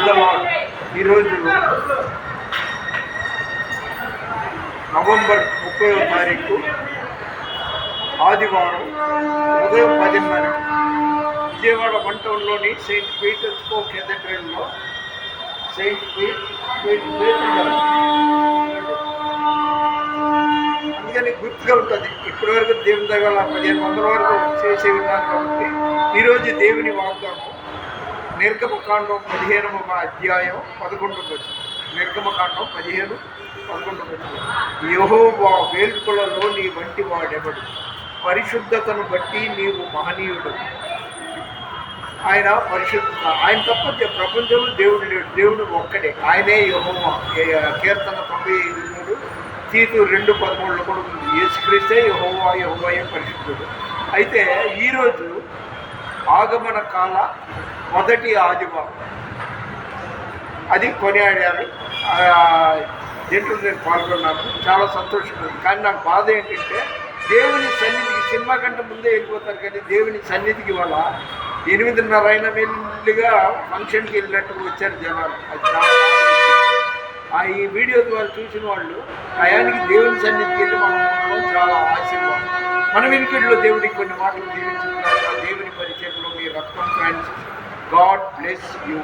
ఈరోజు నవంబర్ 30వ తారీఖు ఆదివారం ఉదయం 10:30 విజయవాడ 1 టౌన్లోని సెయింట్ పీటర్స్ కేథడ్రల్లో అందుకని గుర్తుగా ఉంటుంది. ఇప్పటివరకు దేవుని దగ్గర 1500 వరకు చేసే విన్నాను కాబట్టి ఈరోజు దేవుని వాగ్దానం నిర్గమకాండం 15వ అధ్యాయం 11వ వచనం. నిర్గమకాండం 15:11 వచనం. యెహోవా వేల్పులలో నీ వంటి వాడెవడు, పరిశుద్ధతను బట్టి నీవు మహనీయుడు. ఆయన పరిశుద్ధత, ఆయన తప్ప ప్రపంచంలో దేవుడు లేడు, దేవుడు ఒక్కడే, ఆయనే యెహోవా. కీర్తన 95:3, తీతు 2:13 కూడా ఉంది. యేసుక్రీస్తే యెహోవా, యెహోవాయే పరిశుద్ధుడు. అయితే ఈరోజు ఆగమన కాల మొదటి ఆదివారం, అది కొనియాడారు. దీంట్లో నేను పాల్గొన్నాను, చాలా సంతోషంగా ఉంది. కానీ నాకు బాధ ఏంటంటే దేవుని సన్నిధికి సినిమా కంటే ముందే వెళ్ళిపోతారు, కానీ దేవుని సన్నిధికి వల్ల 8:30 అయిన వెళ్ళిగా ఫంక్షన్కి వెళ్ళినట్టు వచ్చారు జనాలు. అది చాలా ఈ వీడియో ద్వారా చూసిన వాళ్ళు టయానికి దేవుని సన్నిధికి వెళ్ళి మనం ఉండడం చాలా ఆశీర్వాదం. మన వినికిడిలో దేవుడికి కొన్ని మాటలు దీవించుకున్నారు. దేవుని పరిచయంలో మీ రత్నం ఫ్రాన్సిస్. God bless you.